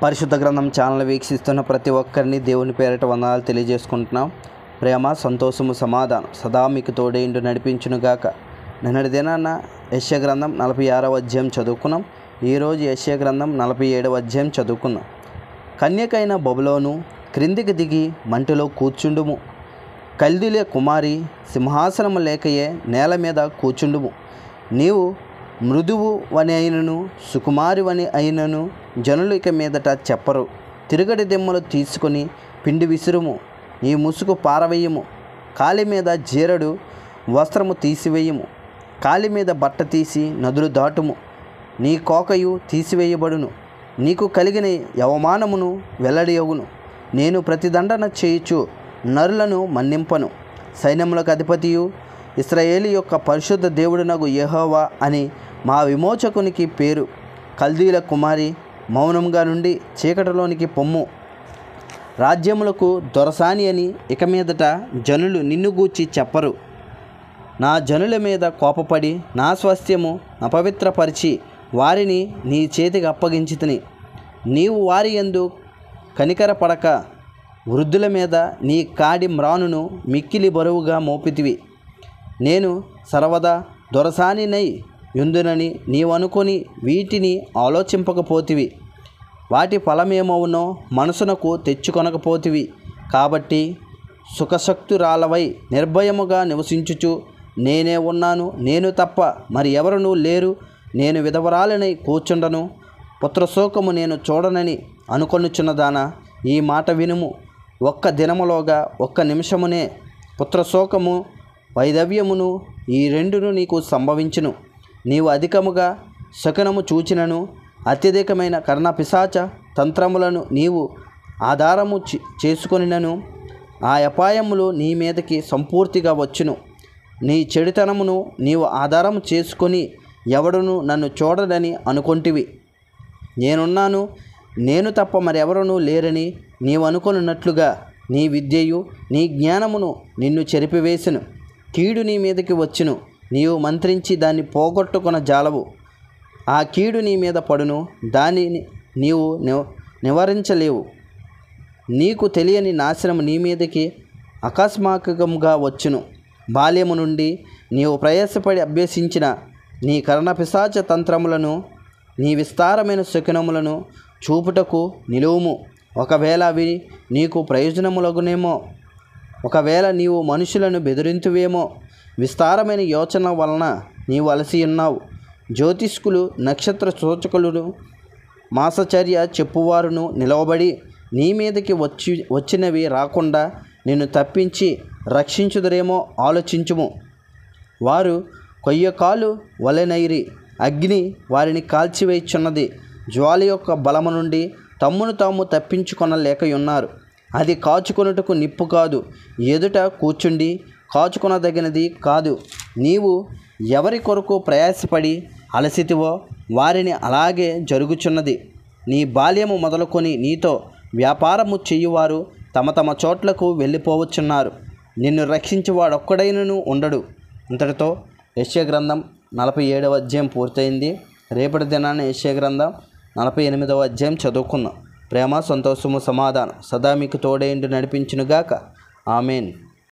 పరిశుద్ధ గ్రంథం ఛానల్ వీక్షిస్తున్న ప్రతి ఒక్కరిని దేవుని పేరిట వందనాలు తెలియజేసుకుంటున్నాం. ప్రేమ, సంతోషము, సమాధానం సదా మీకు తోడేండు నడిపించునుగాక. నిన్నటి దినాన యెషయా గ్రంథం 46వ అధ్యాయం చదువుకున్నాం. ఈరోజు యెషయా గ్రంథం 47వ అధ్యాయం చదువుకున్నాం. కన్యకైన బబులోను, క్రిందికి దిగి మంటిలో కూర్చుండుము. కల్దీల కుమారి, సింహాసనము లేకయే నేల మీద కూర్చుండుము. నీవు మృదువు వని అయినను సుకుమారి వని అయినను జనులు ఇక మీదట చెప్పరు. తిరుగటి దిమ్మలు తీసుకొని పిండి విసురుము. నీ ముసుగు పారవేయము. కాలి మీద జీరడు వస్త్రము తీసివేయము. కాలి మీద బట్ట తీసి నదులు దాటుము. నీ కోకయు తీసివేయబడును. నీకు కలిగిన అవమానమును వెల్లడియగును. నేను ప్రతిదండన చేయుచు నరులను మన్నింపను. సైన్యములకు అధిపతియు ఇశ్రాయేలు యొక్క పరిశుద్ధ దేవుడునగు యెహోవా అని మా విమోచకునికి పేరు. కల్దీల కుమారి, మౌనంగా నుండి చీకటిలోనికి పొమ్ము. రాజ్యములకు దొరసాని అని ఇక మీదట జనులు నిన్ను గూర్చి చెప్పరు. నా జనుల మీద కోపపడి నా స్వాస్థ్యము అపవిత్రపరిచి వారిని నీ చేతికి అప్పగించితిని. నీవు వారి యందు కనికరపడక వృద్ధుల మీద నీ కాడి మ్రానును మిక్కిలి బరువుగా మోపితివి. నేను సర్వదా దొరసానినై యుందునని నీవనుకొని వీటిని ఆలోచింపకపోతివి. వాటి ఫలమేమవునో మనసునకు తెచ్చుకొనకపోతివి. కాబట్టి సుఖశక్తురాలవై నిర్భయముగా నివసించుచు నేనే ఉన్నాను, నేను తప్ప మరి ఎవరునూ లేరు, నేను విధవరాలినై కూర్చుండను, పుత్రశోకము నేను చూడనని అనుకొనుచున్నదానా, ఈ మాట వినుము. ఒక్క దినములోగా, ఒక్క నిమిషమునే పుత్రశోకము వైధవ్యమును ఈ రెండును నీకు సంభవించును. నీవు అధికముగా శకునము చూచినను అత్యధికమైన కర్ణపిశాచ తంత్రములను నీవు ఆధారము చేసుకొనినను ఆ అపాయములు నీ మీదకి సంపూర్తిగా వచ్చును. నీ చెడుతనమును నీవు ఆధారము చేసుకొని ఎవడును నన్ను చూడడని అనుకొంటివి. నేనున్నాను, నేను తప్ప మరెవరునూ లేరని నీవు అనుకొనున్నట్లుగా నీ విద్యయు నీ జ్ఞానమును నిన్ను చెరిపివేసెను. కీడు నీ మీదకి వచ్చును, నీవు మంత్రించి దాన్ని పోగొట్టుకొన జాలవు. ఆ కీడు నీ మీద పడును, దానిని నీవు నివారించలేవు. నీకు తెలియని నాశనము నీ మీదకి అకస్మాత్తుగా వచ్చును. బాల్యము నుండి నీవు ప్రయాసపడి అభ్యసించిన నీ కర్ణపిశాచ తంత్రములను, నీ విస్తారమైన శకునములను చూపుటకు నిలువుము. ఒకవేళ అవి నీకు ప్రయోజనములగునేమో, ఒకవేళ నీవు మనుషులను బెదిరింతువేమో. విస్తారమైన యోచన వలన నీవు అలసి ఉన్నావు. జ్యోతిష్కులు, నక్షత్ర సూచకులను, మాసచర్య చెప్పువారును నిలవబడి నీ మీదకి వచ్చినవి రాకుండా నిన్ను తప్పించి రక్షించుదురేమో ఆలోచించుము. వారు కొయ్యకాలు వలెనైరి, అగ్ని వారిని కాల్చివేయుచున్నది. జ్వాల యొక్క బలము నుండి తమ్మును తాము తప్పించుకొనలేకయున్నారు. అది కాచుకొనుటకు నిప్పు కాదు, ఎదుట కూర్చుండి కాచుకొనదగినది కాదు. నీవు ఎవరి కొరకు ప్రయాసపడి అలసితివో వారిని అలాగే జరుగుచున్నది. నీ బాల్యము మొదలుకొని నీతో వ్యాపారము చేయువారు తమ తమ చోట్లకు వెళ్ళిపోవచ్చున్నారు. నిన్ను రక్షించువాడొక్కడైనను ఉండడు. ఇంతటితో యెషయా గ్రంథం 47వ అధ్యాయం పూర్తయింది. రేపటి దినాన యెషయా గ్రంథం 48వ అధ్యాయం చదువుకుందాం. ప్రేమ, సంతోషము, సమాధానం సదా మీకు తోడేండు నడిపించునుగాక. ఆమెన్.